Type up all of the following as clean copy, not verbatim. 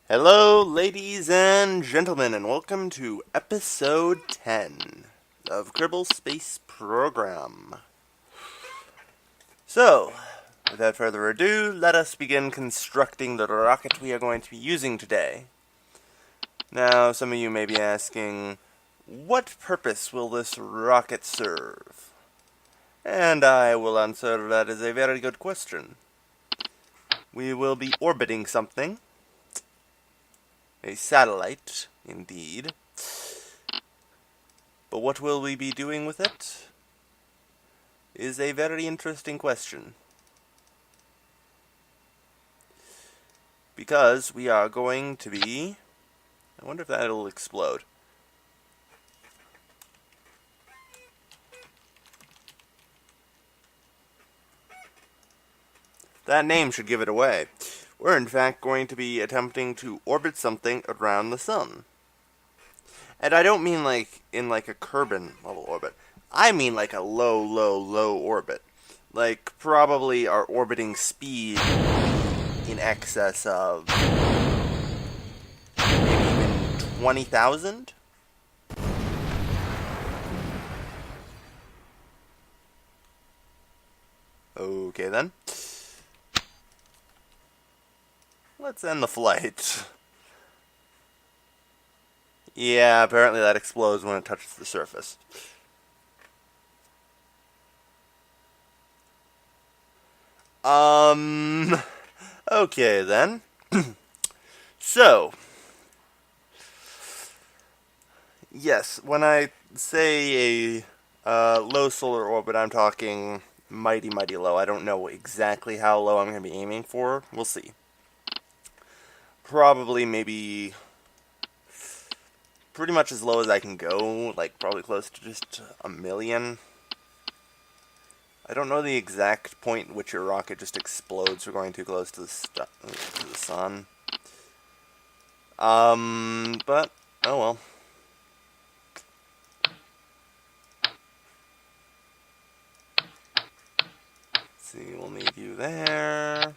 Hello, ladies and gentlemen, and welcome to episode 10 of Kerbal Space Program. So, without further ado, let us begin constructing the rocket we are going to be using today. Now, some of you may be asking, what purpose will this rocket serve? And I will answer that is a very good question. We will be orbiting something. A satellite, indeed. But what will we be doing with it? Is a very interesting question. Because we are going to be... I wonder if that'll explode. That name should give it away. We're in fact going to be attempting to orbit something around the sun. And I don't mean like in like a Kerbal level orbit. I mean like a low orbit. Like probably our orbiting speed in excess of maybe even 20,000? Okay then. Let's end the flight. Yeah, apparently that explodes when it touches the surface. Okay then. So, yes, when I say a low solar orbit, I'm talking mighty low. I don't know exactly how low I'm going to be aiming for. We'll see. Probably maybe pretty much as low as I can go, like probably close to just 1,000,000. I don't know the exact point at which your rocket just explodes for going too close to the sun. But, oh well. Let's see, we'll need you there.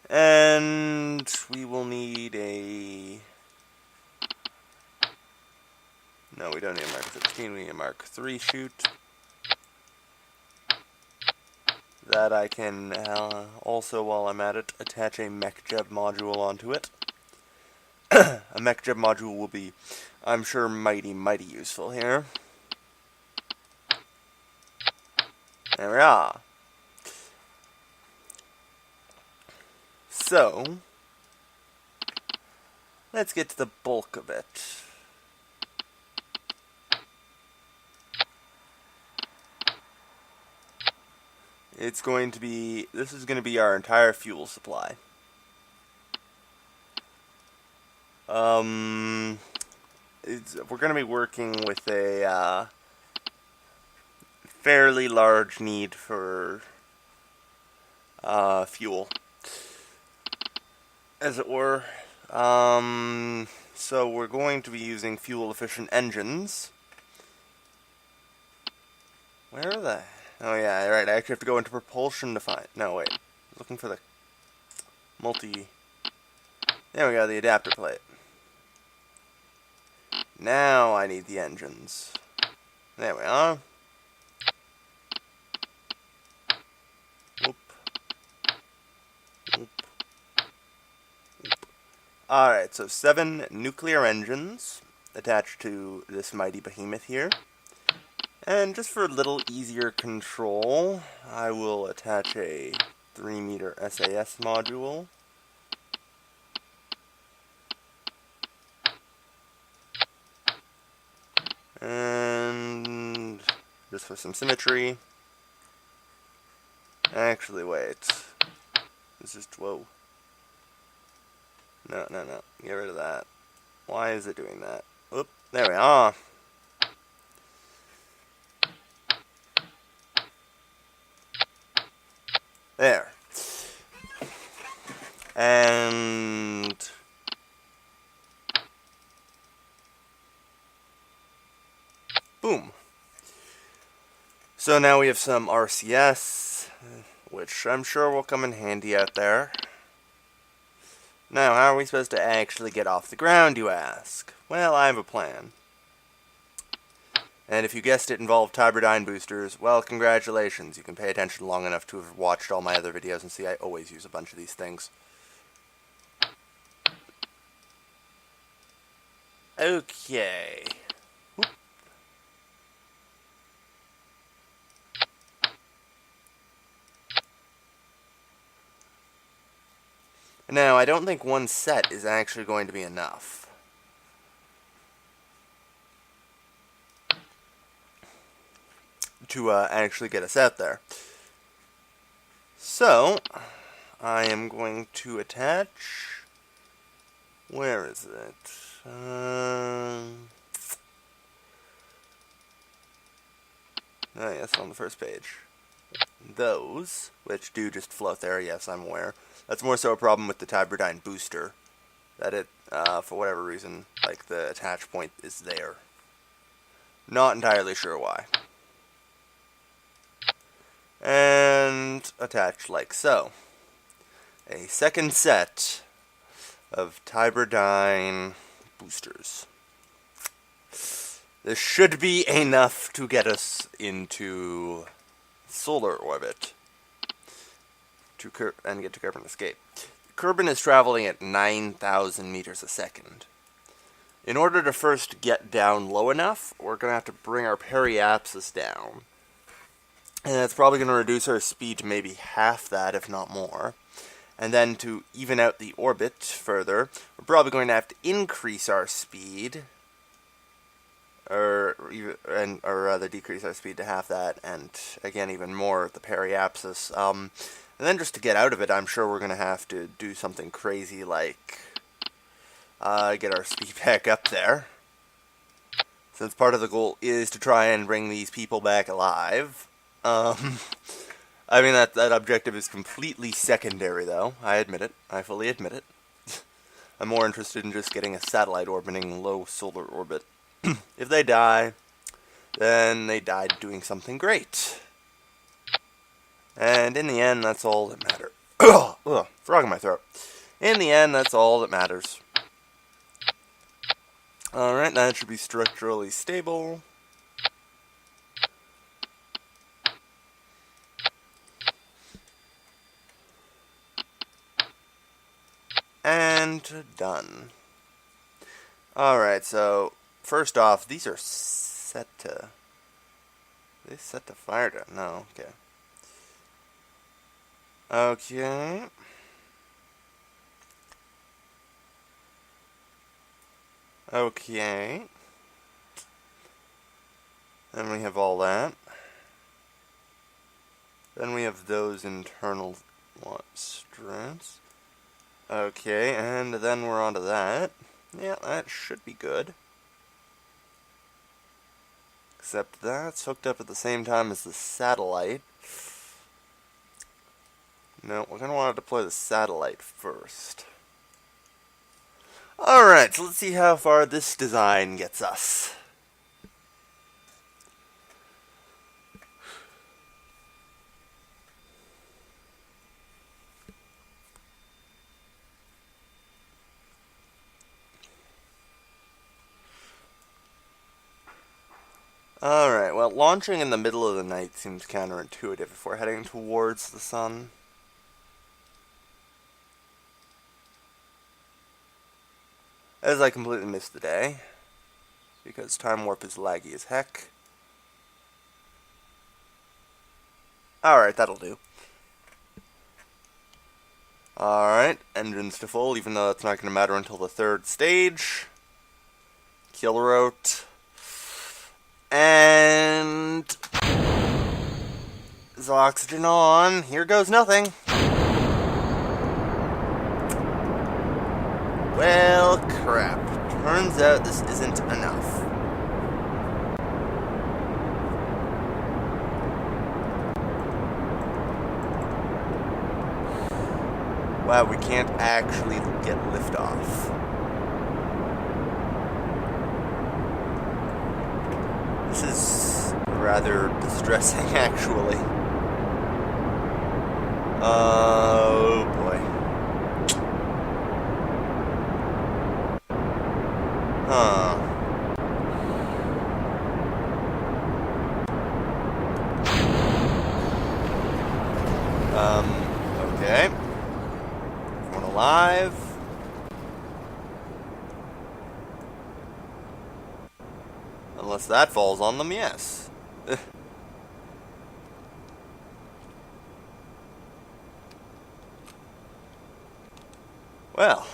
And we will need a... No, we don't need a Mark 15, we need a Mark 3 chute. That I can also, while I'm at it, attach a MechJeb module onto it. A MechJeb module will be, I'm sure, mighty useful here. There we are. So, let's get to the bulk of it. It's going to be, this is going to be our entire fuel supply. We're going to be working with a fairly large need for fuel, as it were. So we're going to be using fuel-efficient engines. Where are they? Oh yeah, right, I actually have to go into propulsion to find... No, wait. I was looking for the multi... There we go, the adapter plate. Now I need the engines. There we are. Whoop. Whoop. Whoop. Alright, so 7 nuclear engines attached to this mighty behemoth here. And just for a little easier control, I will attach a 3-meter SAS module. And just for some symmetry. Actually, wait. It's just, whoa. No. Get rid of that. Why is it doing that? Whoop, there we are. There. And... boom. So now we have some RCS, which I'm sure will come in handy out there. Now, how are we supposed to actually get off the ground, you ask? Well, I have a plan. And if you guessed it involved Cyberdyne boosters, well, congratulations. You can pay attention long enough to have watched all my other videos and see I always use a bunch of these things. Okay. Whoop. Now, I don't think one set is actually going to be enough. To actually get us out there. So, I am going to attach... Where is it? Oh yes, on the first page. Those, which do just float there, yes, I'm aware. That's more so a problem with the Cyberdyne booster. That it, for whatever reason, like the attach point is there. Not entirely sure why. And attach like so. A second set of Cyberdyne boosters. This should be enough to get us into solar orbit and get to Kerbal escape. Kerbal is traveling at 9,000 meters a second. In order to first get down low enough, we're going to have to bring our periapsis down. And that's probably going to reduce our speed to maybe half that, if not more. And then to even out the orbit further, we're probably going to have to increase our speed, or rather decrease our speed to half that, and again even more at the periapsis. And then just to get out of it, I'm sure we're going to have to do something crazy like get our speed back up there. Since part of the goal is to try and bring these people back alive. I mean, that objective is completely secondary, though. I admit it. I fully admit it. I'm more interested in just getting a satellite orbiting low solar orbit. If they die, then they died doing something great. And in the end, that's all that matters. Ugh, frog in my throat. In the end, that's all that matters. Alright, that should be structurally stable. And done. Alright, so first off, these are set to... Are they set to fire down? No, okay. Okay. Okay. Then we have all that. Then we have those internal strands. Okay, and then we're onto that. Yeah, that should be good. Except that's hooked up at the same time as the satellite. No, we're going to want to deploy the satellite first. Alright, so let's see how far this design gets us. Alright, well, launching in the middle of the night seems counterintuitive if we're heading towards the sun. As I completely missed the day, because time warp is laggy as heck. Alright, that'll do. Alright, engines to full, even though that's not going to matter until the third stage. Kill route. And... Zoxygene on. Here goes nothing. Well, crap. Turns out this isn't enough. Wow, we can't actually get liftoff. This is rather distressing, actually. Oh boy. Huh. Okay. Everyone alive? Unless that falls on them, yes. Well,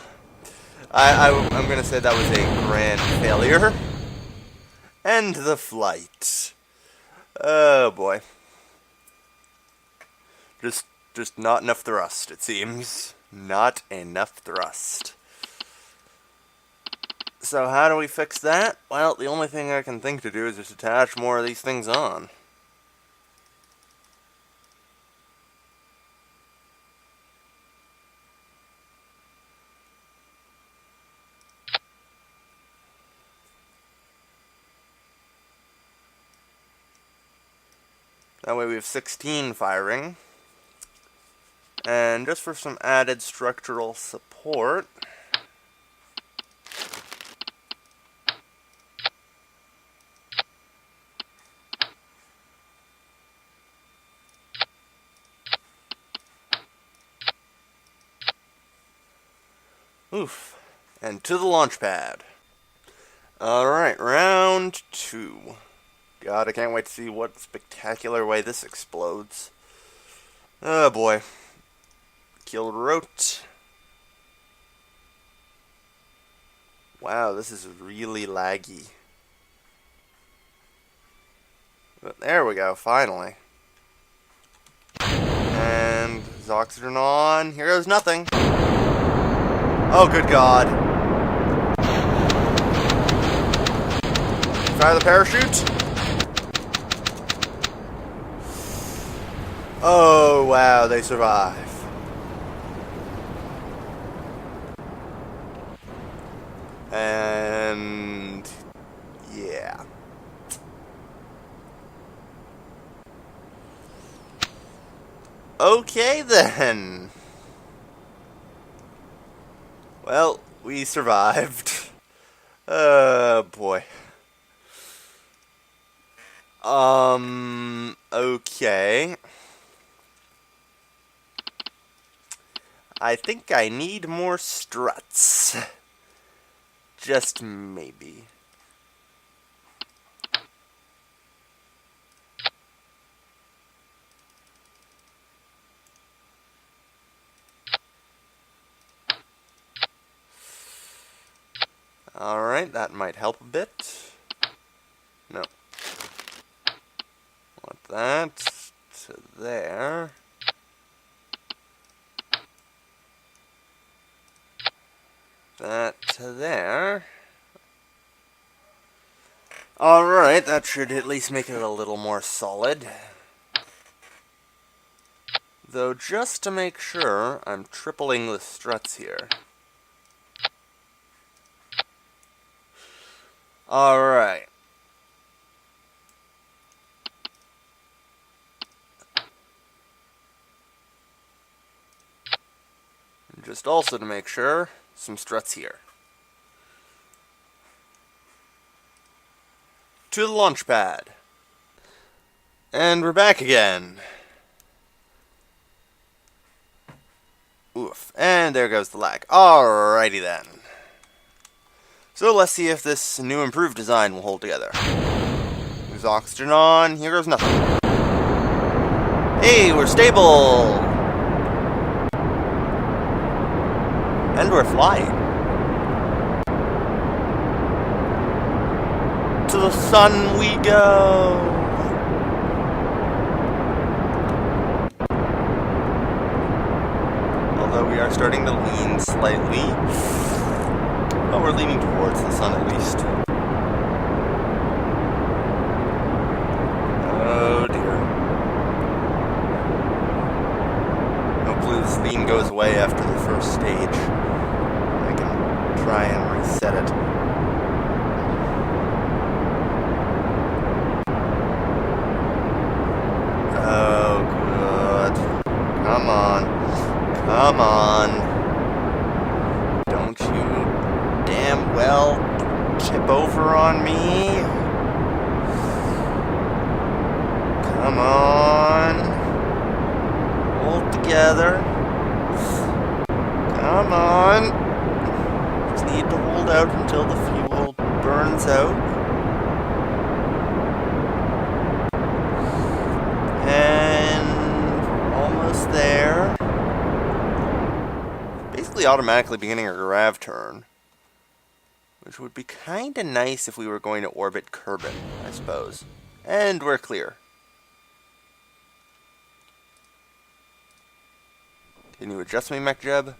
I'm gonna say that was a grand failure. End the flight. Oh boy. Just not enough thrust, it seems. Not enough thrust. So how do we fix that? Well, the only thing I can think to do is just attach more of these things on. That way we have 16 firing. And just for some added structural support, oof, and to the launch pad. Alright, round 2. God, I can't wait to see what spectacular way this explodes. Oh boy. Killed rote. Wow, this is really laggy. But there we go, finally. And Zoxygene on. Here goes nothing. Oh, good God. Fire the parachute. Oh, wow, they survive. And yeah. Okay then. Well, we survived. Oh boy. Okay. I think I need more struts. Just maybe. Alright, that might help a bit. No. Want that to there. That to there. Alright, that should at least make it a little more solid. Though, just to make sure, I'm tripling the struts here. Alright. Just also to make sure, some struts here. To the launch pad. And we're back again. Oof. And there goes the lag. Alrighty then. So let's see if this new improved design will hold together. There's oxygen on. Here goes nothing. Hey, we're stable! And we're flying. To the sun we go! Although we are starting to lean slightly. Well, we're leaning towards the sun at least. Oh dear. Hopefully this lean goes away after the first stage. I can try and reset it. Oh, good. Come on. Come on. Don't you damn well tip over on me. Come on. Hold together. Come on. Just need to hold out until the fuel burns out. And we're almost there. Basically automatically beginning a grav turn. Which would be kinda nice if we were going to orbit Kerbal, I suppose. And we're clear. Can you adjust me, MechJeb?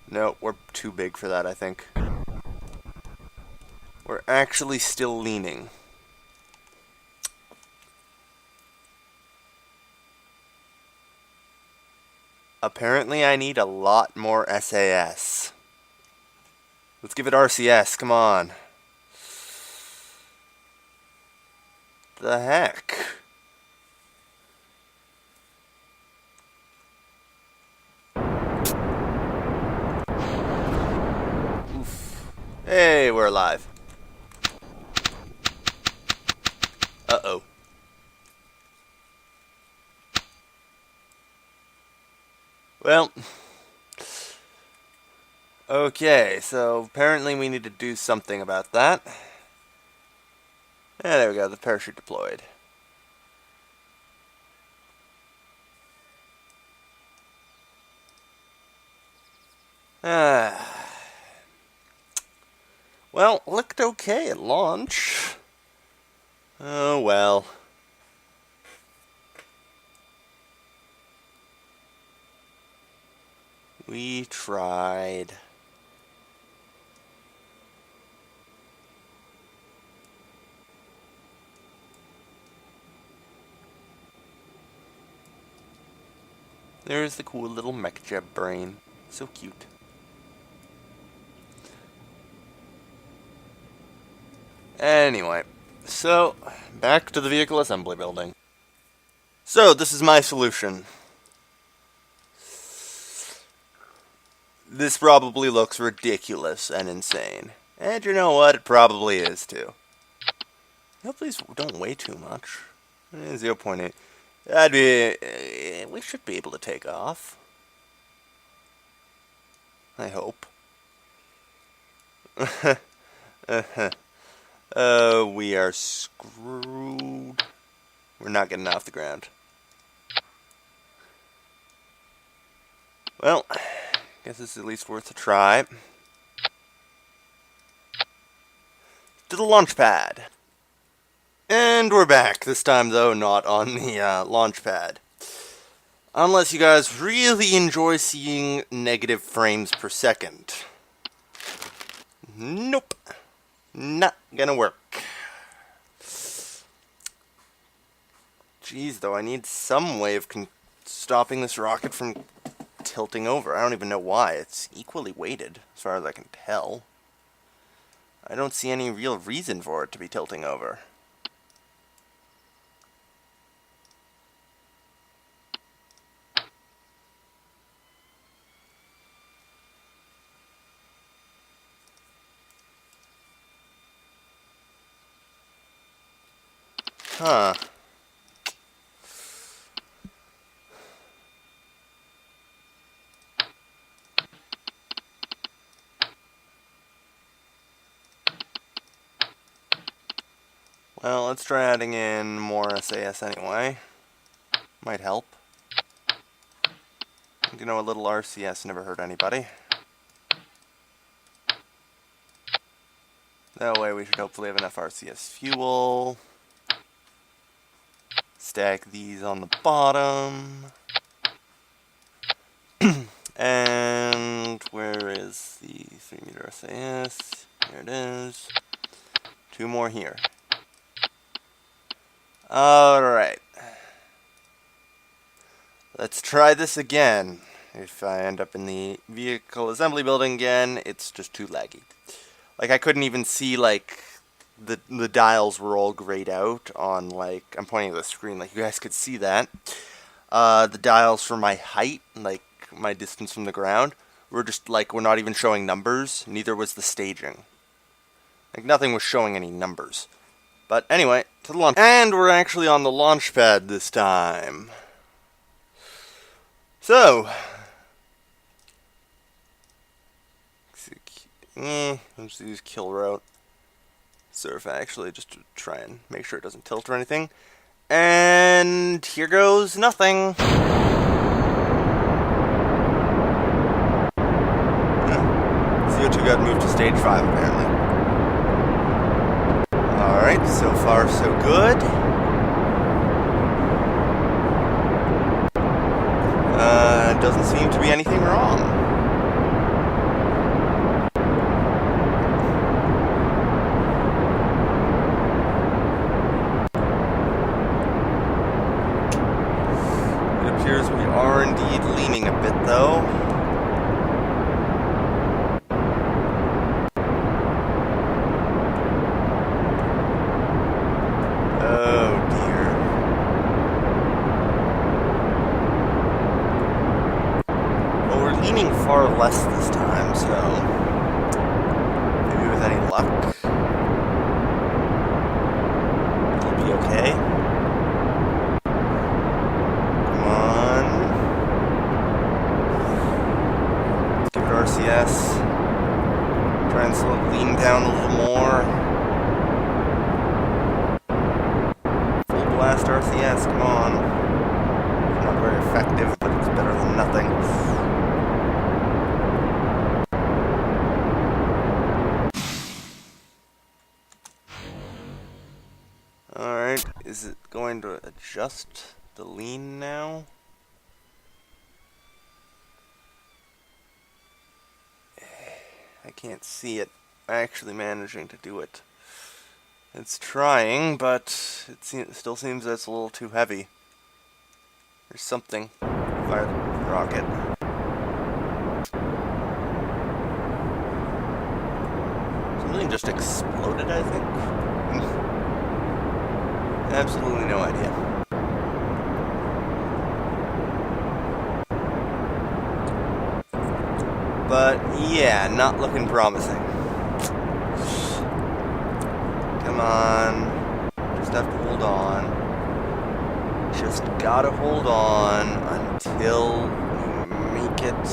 No, we're too big for that, I think. We're actually still leaning. Apparently I need a lot more SAS. Let's give it RCS, come on. The heck? Oof. Hey, we're alive. Uh-oh. Well, okay, so apparently we need to do something about that. Yeah, there we go, the parachute deployed. Well, looked okay at launch. Oh well. We tried. There's the cool little MechJeb brain. So cute. Anyway, so back to the vehicle assembly building. So this is my solution. This probably looks ridiculous and insane. And you know what? It probably is too. No, please don't weigh too much. 0.8. That'd be... we should be able to take off. I hope. We are screwed. We're not getting off the ground. Well, guess it's at least worth a try. To the launch pad. And we're back. This time, though, not on the launch pad. Unless you guys really enjoy seeing negative frames per second. Nope. Not gonna work. Jeez, though, I need some way of stopping this rocket from tilting over. I don't even know why. It's equally weighted, as far as I can tell. I don't see any real reason for it to be tilting over. Huh. Well, let's try adding in more SAS anyway. Might help. You know, a little RCS never hurt anybody. That way we should hopefully have enough RCS fuel. Stack these on the bottom. And where is the 3-meter SAS? Here it is. 2 more here. Alright. Let's try this again. If I end up in the vehicle assembly building again, it's just too laggy. Like, I couldn't even see, like, the dials were all grayed out on, like, I'm pointing at the screen, like, you guys could see that. The dials for my height, like, my distance from the ground, were just, like, we're not even showing numbers. Neither was the staging. Like, nothing was showing any numbers. But anyway, to the launch. And we're actually on the launch pad this time. So, let's use kill route. Surf actually, just to try and make sure it doesn't tilt or anything. And here goes nothing. CO2 got moved to stage 5 apparently. Alright, so far so good. Doesn't seem to be anything wrong. It appears we are indeed leaning a bit, though. Far less this time, so maybe with any luck it'll be okay. Come on. Let's give it RCS. Try and slow lean down a little more. Full blast RCS, come on. It's not very effective, but it's better than nothing. Is it going to adjust the lean now? I can't see it actually managing to do it. It's trying, but it still seems that it's a little too heavy. There's something. Fire the rocket. Something just exploded, I think. Absolutely no idea. But yeah, not looking promising. Come on. Just have to hold on. Just gotta hold on until we make it.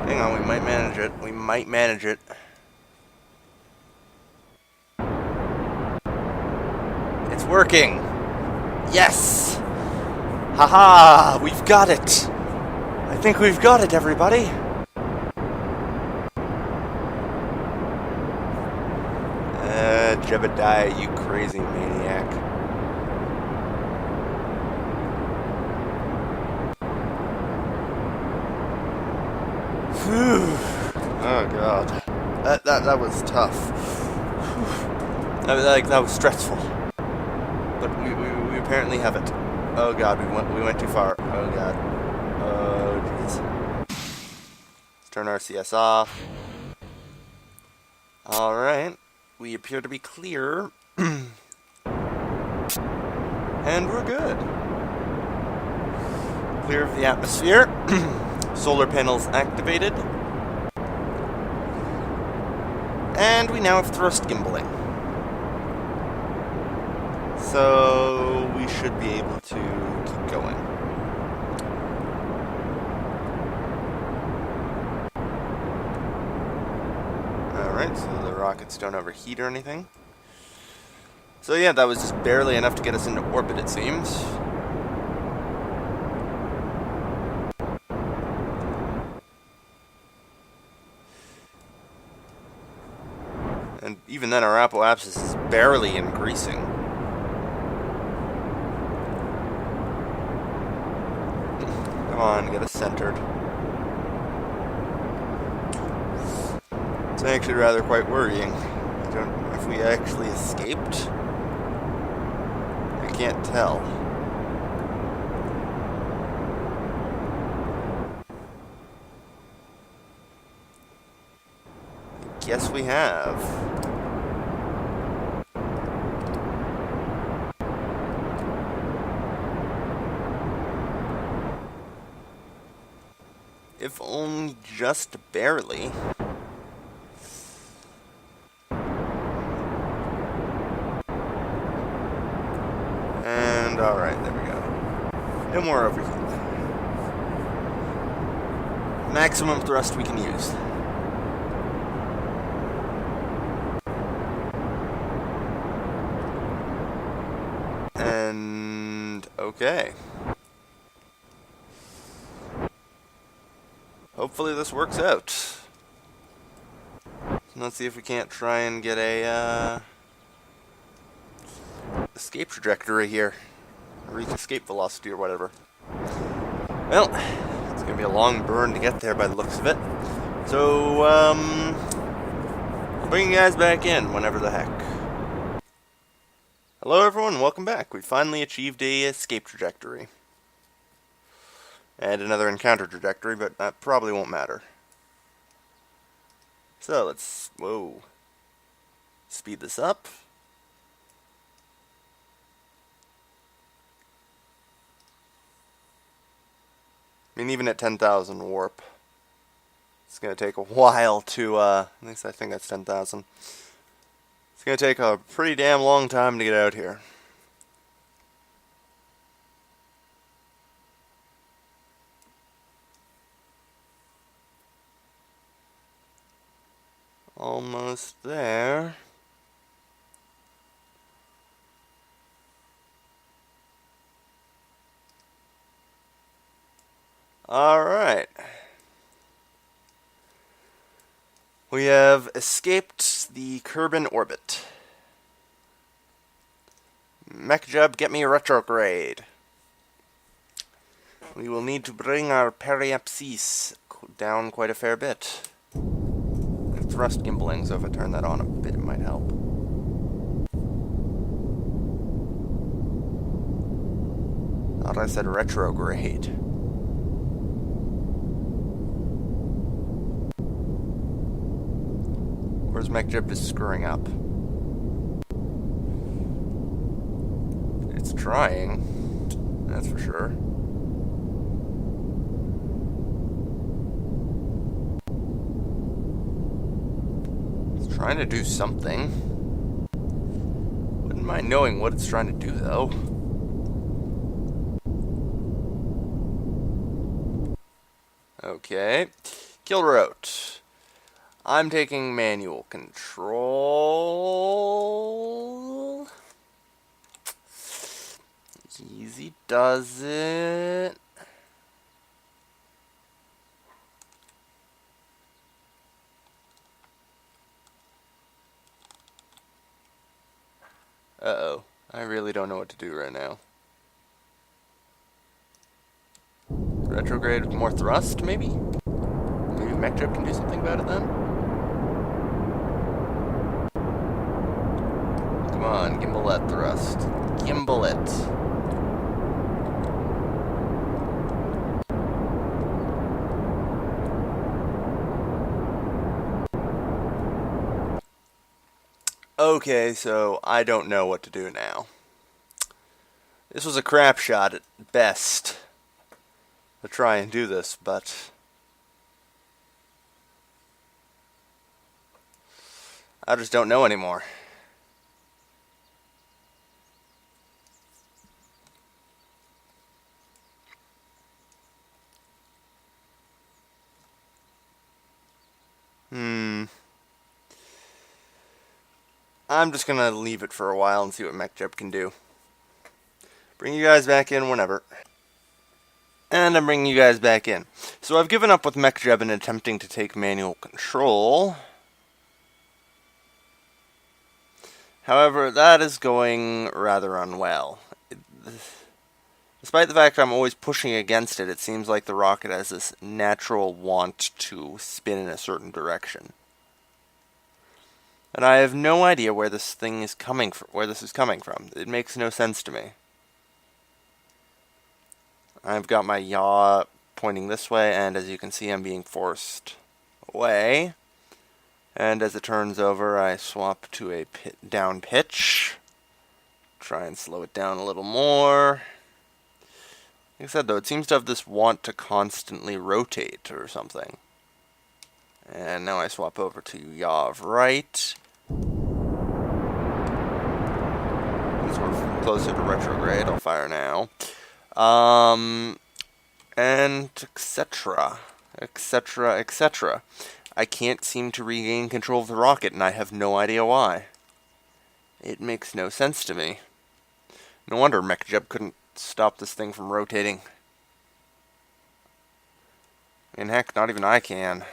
Hang on, we might manage it. We might manage it. It's working! Yes! Haha! We've got it! I think we've got it, everybody! Jebediah, you crazy maniac. Whew. Oh god. That was tough. That was stressful. But we apparently have it. Oh god, we went too far. Oh god. Oh jeez. Let's turn RCS off. Alright. We appear to be clear. And we're good. Clear of the atmosphere. Solar panels activated. And we now have thrust gimbaling. So we should be able to keep going. Alright, so the rockets don't overheat or anything. So yeah, that was just barely enough to get us into orbit, it seems. And even then, our apoapsis is barely increasing. Come on, get us centered. It's actually rather quite worrying. I don't know if we actually escaped. I can't tell. I guess we have. if only just barely. And alright, there we go. No more overheat. Maximum thrust we can use. And okay. Hopefully this works out. Let's see if we can't try and get a escape trajectory here. Or escape velocity or whatever. Well, it's gonna be a long burn to get there by the looks of it. So, I'll bring you guys back in whenever the heck. Hello everyone, welcome back. We finally achieved a escape trajectory. And another encounter trajectory, but that probably won't matter. So, let's, speed this up. I mean, even at 10,000 warp, it's going to take a while to, at least I think that's 10,000. It's going to take a pretty damn long time to get out here. Almost there. Alright. We have escaped the Kerbal orbit. MechJub, get me a retrograde. We will need to bring our periapsis down quite a fair bit. Thrust gimbaling, so if I turn that on a bit, it might help. Thought I said retrograde. Where's MechJib just screwing up? It's trying, that's for sure. Trying to do something. Wouldn't mind knowing what it's trying to do, though. Okay. Kill route. I'm taking manual control. Easy does it. Uh-oh. I really don't know what to do right now. Retrograde with more thrust, maybe? Maybe MechJib can do something about it then? Come on, gimbal that thrust. Gimbal it. Okay, so I don't know what to do now. This was a crap shot at best to try and do this, but I just don't know anymore. I'm just gonna leave it for a while and see what MechJib can do. Bring you guys back in whenever. And I'm bringing you guys back in. So I've given up with MechJib in attempting to take manual control. However, that is going rather unwell. Despite the fact I'm always pushing against it, it seems like the rocket has this natural want to spin in a certain direction. And I have no idea where this thing is coming from, where this is coming from. It makes no sense to me. I've got my yaw pointing this way, and as you can see, I'm being forced away. And as it turns over, I swap to a down pitch. Try and slow it down a little more. Like I said, though, it seems to have this want to constantly rotate or something. And now I swap over to yaw of right. Since we're closer to retrograde, I'll fire now. And etc. etc. etc. I can't seem to regain control of the rocket, and I have no idea why. It makes no sense to me. No wonder MechJeb couldn't stop this thing from rotating. And heck, not even I can.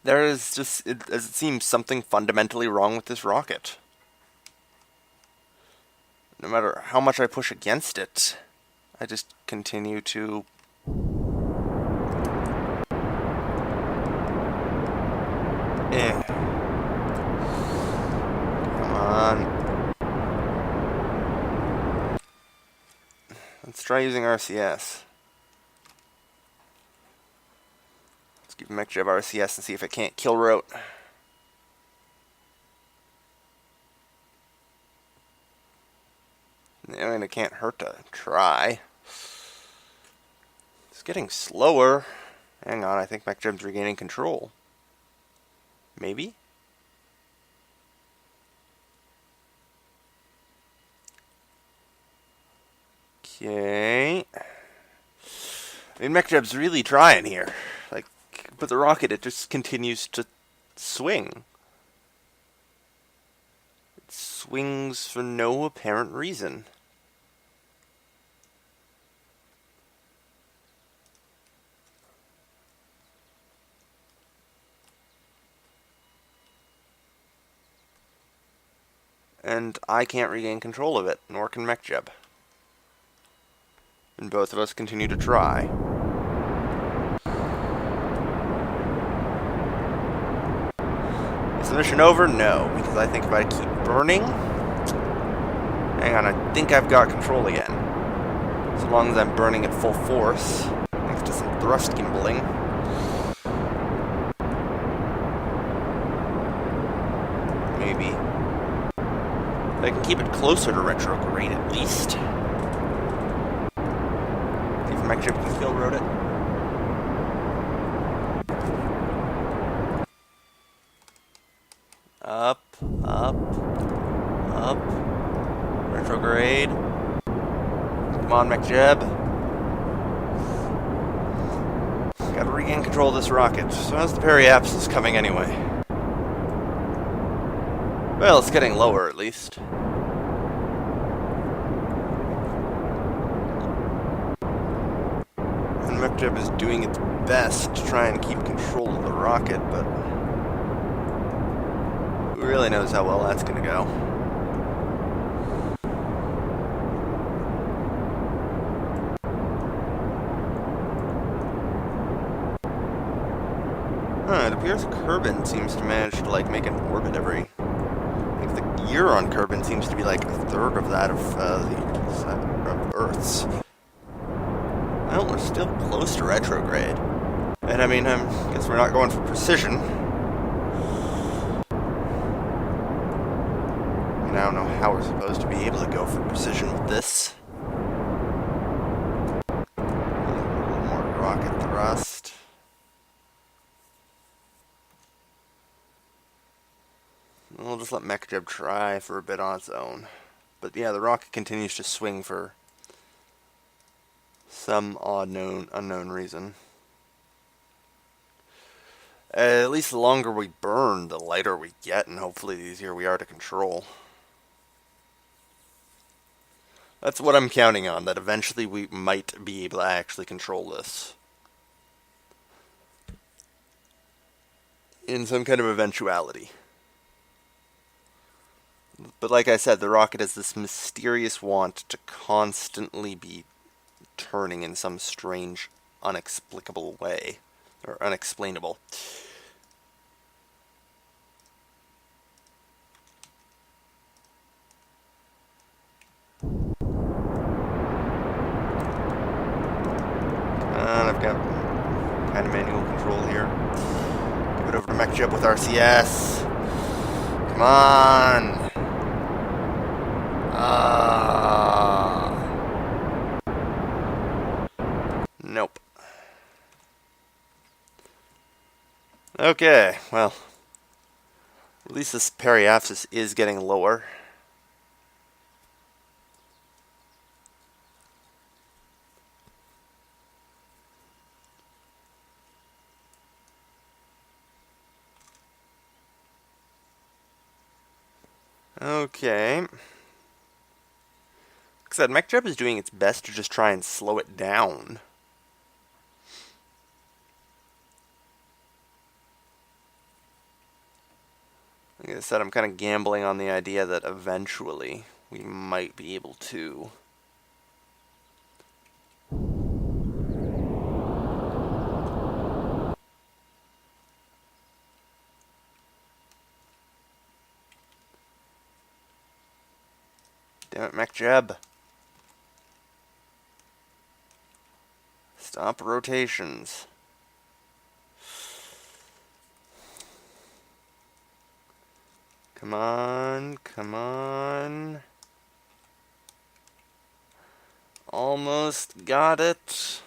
There is just, as it seems, something fundamentally wrong with this rocket. No matter how much I push against it, I just continue to... Come on. Let's try using RCS. Let's give MechJeb RCS and see if it can't kill rote. I mean, it can't hurt to try. It's getting slower. Hang on, I think MechJeb's regaining control. Maybe? Okay. I mean, MechJeb's really trying here. Like, but the rocket, it just continues to swing. It swings for no apparent reason. And I can't regain control of it, nor can MechJeb. And both of us continue to try. Is the mission over? No, because I think if I keep burning... Hang on, I think I've got control again. So long as I'm burning at full force, thanks to some thrust gimbaling. Maybe. I can keep it closer to retrograde at least. See if MechJeb can kill rote it. Up, up, up. Retrograde. Come on, MechJeb. Gotta regain control of this rocket. So how's the periapsis coming anyway? Well, it's getting lower at least. And MechJeb is doing its best to try and keep control of the rocket, but who really knows how well that's going to go. It appears Kerbal seems to manage to make an orbit every... The year on Kerbal seems to be like a third of that of Earth's. Well, we're still close to retrograde. And I mean, I guess we're not going for precision. I mean, I don't know how we're supposed to be able to go for precision with this. A little more rocket thrust. We'll just let MechJeb try for a bit on its own. But yeah, the rocket continues to swing for some unknown reason. At least the longer we burn, the lighter we get, and hopefully the easier we are to control. That's what I'm counting on, that eventually we might be able to actually control this. In some kind of eventuality. But like I said, the rocket has this mysterious want to constantly be turning in some strange, unexplicable way. Or unexplainable. And I've got kind of manual control here. Give it over to MechJeb with RCS. Come on! Okay, well, at least this periapsis is getting lower. Okay. Like I said, MechJeb is doing its best to just try and slow it down. Like I said, I'm kind of gambling on the idea that eventually we might be able to. Damn it, MechJeb. Stop rotations. Come on, come on. Almost got it.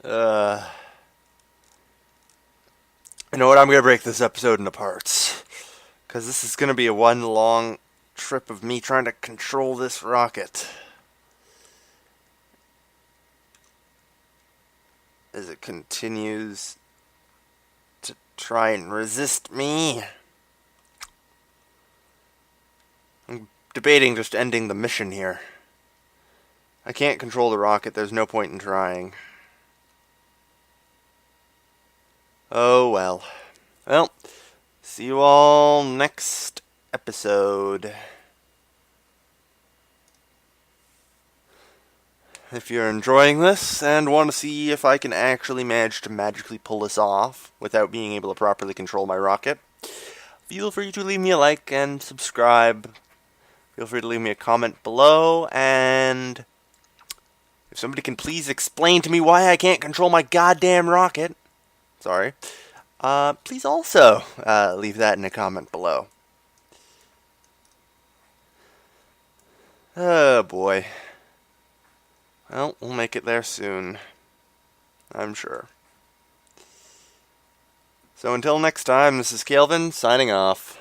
You know what? I'm going to break this episode into parts. Because this is going to be a one long trip of me trying to control this rocket. As it continues to try and resist me. I'm debating just ending the mission here. I can't control the rocket, there's no point in trying. Oh well. Well, see you all next episode. If you're enjoying this and want to see if I can actually manage to magically pull this off without being able to properly control my rocket, feel free to leave me a like and subscribe. Feel free to leave me a comment below, and if somebody can please explain to me why I can't control my goddamn rocket, sorry, please also leave that in a comment below. Oh boy. Well, we'll make it there soon, I'm sure. So until next time, this is Kelvin, signing off.